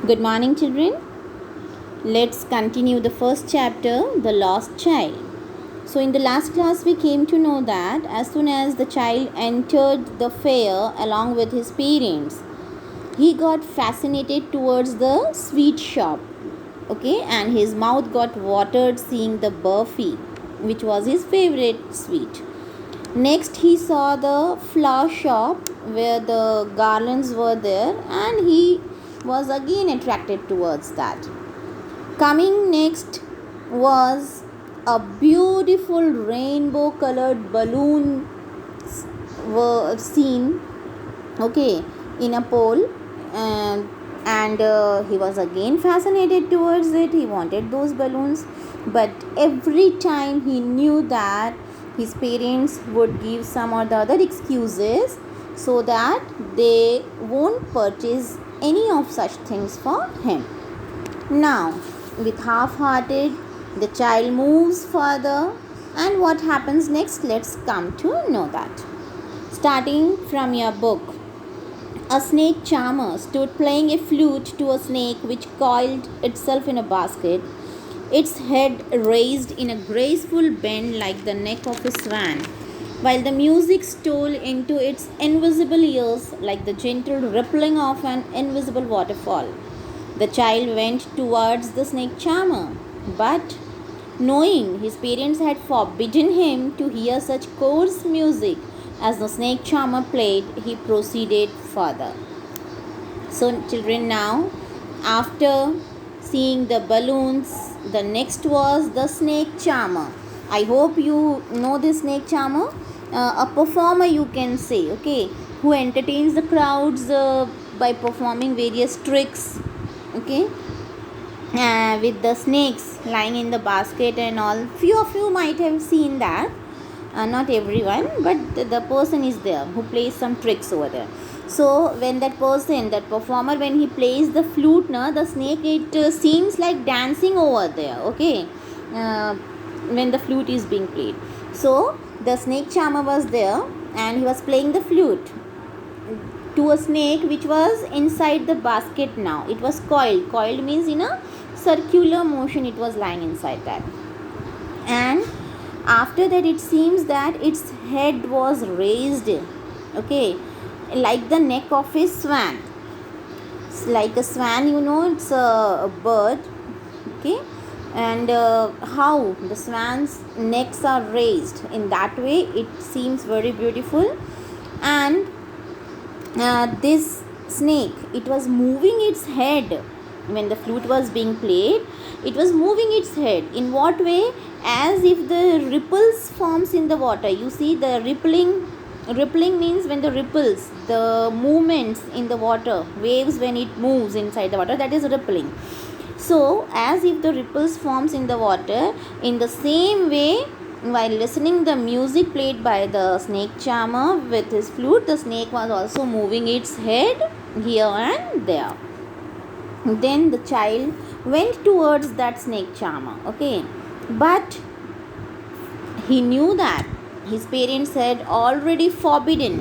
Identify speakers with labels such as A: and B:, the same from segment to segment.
A: Good morning, children. Let's continue the first chapter, The Lost Child. So, in the last class, we came to know that as soon as the child entered the fair along with his parents, he got fascinated towards the sweet shop. Okay, and his mouth got watered seeing the burfi, which was his favorite sweet. Next, he saw the flower shop where the garlands were there, and he was again attracted towards that. Coming next was a beautiful rainbow colored balloon were seen, okay, in a pole, and he was again fascinated towards it. He wanted those balloons, but every time he knew that his parents would give some or the other excuses so that they won't purchase any of such things for him. Now, with half-hearted, the child moves further, and what happens next? Let's come to know that. Starting from your book, a snake charmer stood playing a flute to a snake which coiled itself in a basket, its head raised in a graceful bend like the neck of a swan, while the music stole into its invisible ears like the gentle rippling of an invisible waterfall. The child went towards the snake charmer, but knowing his parents had forbidden him to hear such coarse music as the snake charmer played, he proceeded further. So, children, now after seeing the balloons, the next was the snake charmer. I hope you know this snake charmer. A performer, you can say, okay, who entertains the crowds by performing various tricks, okay, with the snakes lying in the basket and all. Few of you might have seen that, not everyone, but the person is there who plays some tricks over there. So when that performer, when he plays the flute, the snake, it seems like dancing over there, okay, when the flute is being played. So the snake charmer was there and he was playing the flute to a snake which was inside the basket. Now it was coiled means in a circular motion it was lying inside that, and after that it seems that its head was raised, okay, like the neck of a swan. It's like a swan, it's a bird, okay, and how the swan's necks are raised in that way, it seems very beautiful. And this snake, it was moving its head when the flute was being played. It was moving its head. In what way? As if the ripples forms in the water. You see the rippling means when the ripples, the movements in the water, waves when it moves inside the water, that is rippling. So as if the ripples forms in the water, in the same way, while listening the music played by the snake charmer with his flute, the snake was also moving its head here and there. Then the child went towards that snake charmer, okay, but he knew that his parents had already forbidden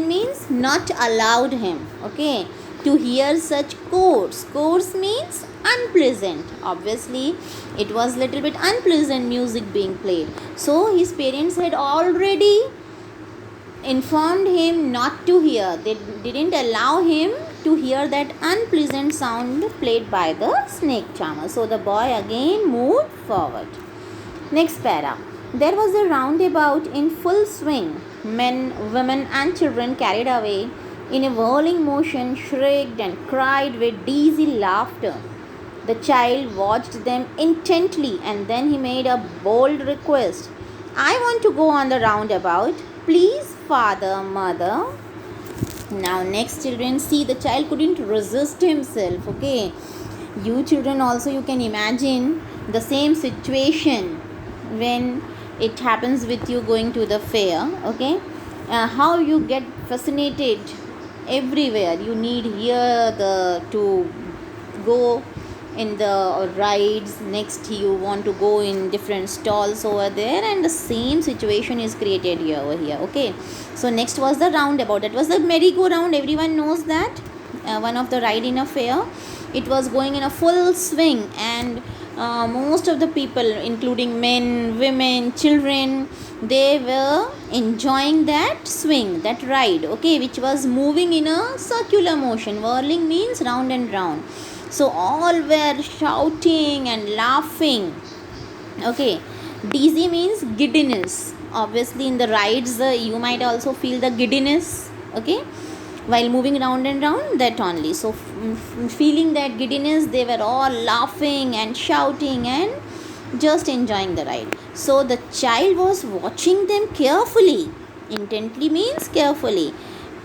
A: means not allowed him, okay, to hear such coarse means unpleasant. Obviously it was little bit unpleasant music being played, so his parents had already informed him not to hear. They didn't allow him to hear that unpleasant sound played by the snake charmer. So the boy again moved forward. Next para. There was a roundabout in full swing. Men, women and children carried away in a whirling motion shrieked and cried with dizzy laughter. The child watched them intently and then he made a bold request. I want to go on the roundabout. Please, father, mother. Now next, children, see, the child couldn't resist himself, okay. You children also, you can imagine the same situation when it happens with you going to the fair, okay. How you get fascinated everywhere. You need here to go in the rides, next you want to go in different stalls over there, and the same situation is created here over here, okay. So next was the roundabout. That was the merry-go-round. Everyone knows that, one of the ride in a fair. It was going in a full swing, and most of the people, including men, women, children, they were enjoying that swing, that ride, okay, which was moving in a circular motion. Whirling means round and round. So all were shouting and laughing. Okay, dizzy means giddiness. Obviously in the rides you might also feel the giddiness, okay, while moving round and round, that only. So feeling that giddiness, they were all laughing and shouting and just enjoying the ride. So the child was watching them carefully. Intently means carefully.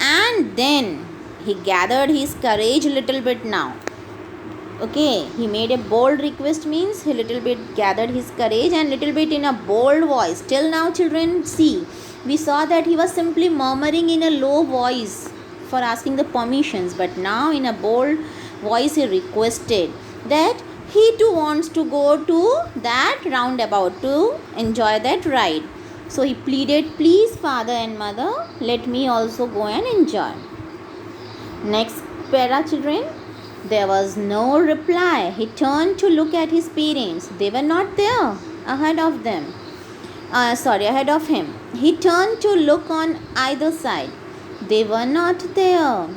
A: And then he gathered his courage a little bit now. Okay, he made a bold request means he little bit gathered his courage and little bit in a bold voice. Till now, children, see, we saw that he was simply murmuring in a low voice for asking the permissions, but now in a bold voice he requested that he too wants to go to that roundabout to enjoy that ride. So he pleaded, please father and mother, let me also go and enjoy. Next para, children. There was no reply. He turned to look at his parents. They were not there ahead of them. Ahead of him. He turned to look on either side. They were not there.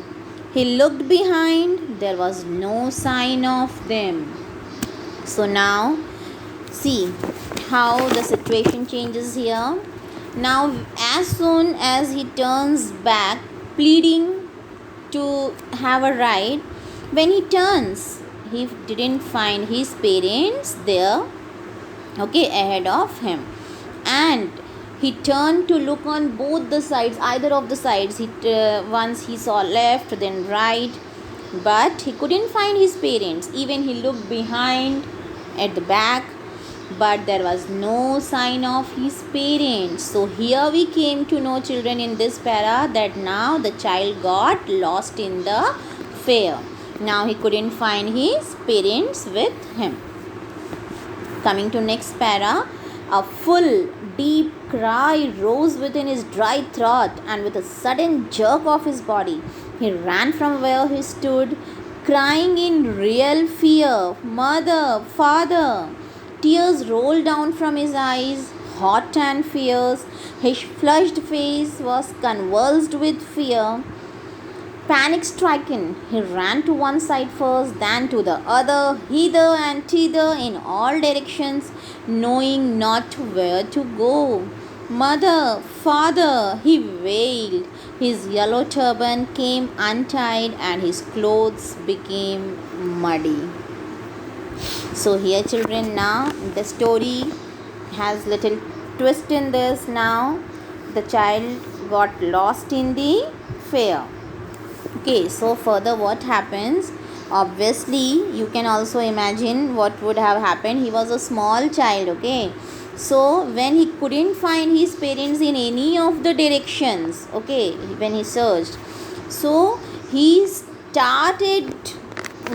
A: He looked behind. There was no sign of them. So now, see how the situation changes here. Now, as soon as he turns back, pleading to have a ride, when he turns, he didn't find his parents there, okay, ahead of him. And he turned to look on both the sides, either of the sides. Once he saw left, then right, but he couldn't find his parents. Even he looked behind, at the back, but there was no sign of his parents. So here we came to know, children, in this para, that now the child got lost in the fair. Now he couldn't find his parents with him. Coming to next para, a full deep cry rose within his dry throat, and with a sudden jerk of his body, he ran from where he stood, crying in real fear, "Mother, father!" Tears rolled down from his eyes, hot and fierce. His flushed face was convulsed with fear. Panic stricken, he ran to one side first, then to the other, hither and thither in all directions, knowing not where to go. "Mother, father!" he wailed. His yellow turban came untied and his clothes became muddy. So here, children, now the story has little twist in this. Now the child got lost in the fair. Okay, so further what happens? Obviously, you can also imagine what would have happened. He was a small child, okay. So when he couldn't find his parents in any of the directions, okay, when he searched, so he started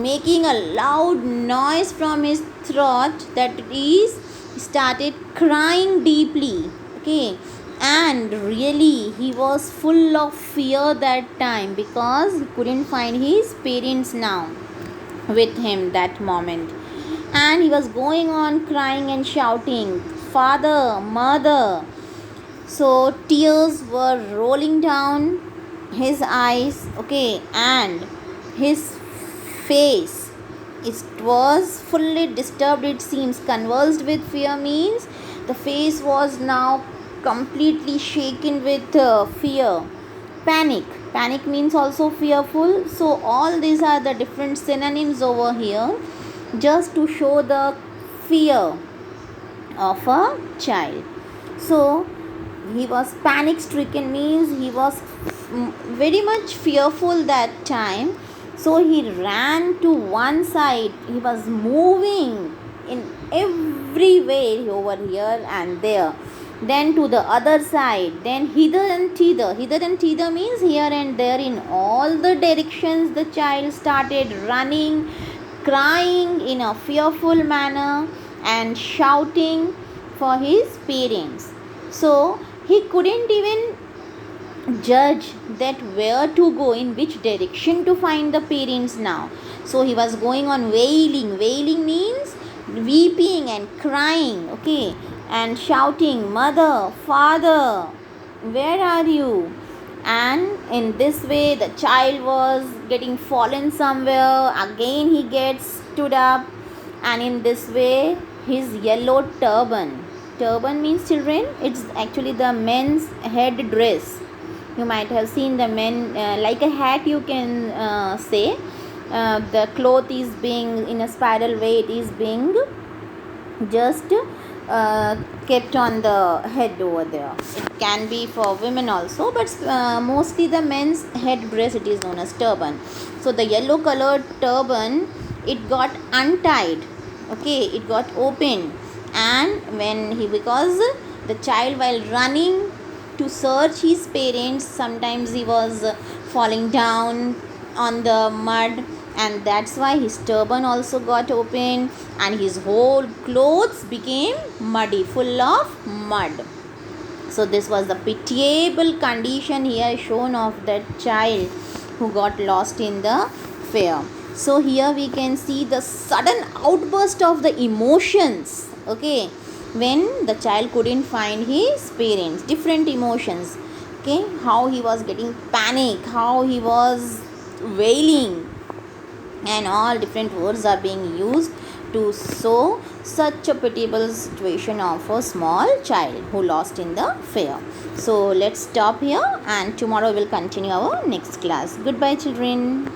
A: making a loud noise from his throat, that is, he started crying deeply, okay. And really he was full of fear that time, because he couldn't find his parents now with him that moment. And he was going on crying and shouting, "Father, mother!" So tears were rolling down his eyes, okay, and his face, it was fully disturbed, it seems. Convulsed with fear means the face was now completely shaken with fear. Panic means also fearful. So all these are the different synonyms over here, just to show the fear of a child. So he was panic stricken means he was very much fearful that time. So he ran to one side. He was moving in every way over here and there. Then to the other side, then hither and thither. Hither and thither means here and there, in all the directions the child started running, crying in a fearful manner and shouting for his parents. So he couldn't even judge that where to go, in which direction to find the parents now. So he was going on wailing. Wailing means weeping and crying, okay, and shouting, "Mother, father, where are you?" And in this way the child was getting fallen somewhere. Again he gets stood up, and in this way his yellow turban means, children, it's actually the men's head dress. You might have seen the men, like a hat, you can say. The cloth is being in a spiral way, it is being just kept on the head over there. It can be for women also, but mostly the men's head dress, it is known as turban. So the yellow colored turban, it got untied, okay, it got open. And when he, because the child, while running to search his parents, sometimes he was falling down on the mud, and that's why his turban also got open, and his whole clothes became muddy, full of mud. So this was the pitiable condition here shown of that child who got lost in the fair. So here we can see the sudden outburst of the emotions, okay, when the child couldn't find his parents. Different emotions, okay, how he was getting panic, how he was wailing, and all different words are being used to show such a pitiable situation of a small child who lost in the fair. So let's stop here, and tomorrow we'll continue our next class. Goodbye, children.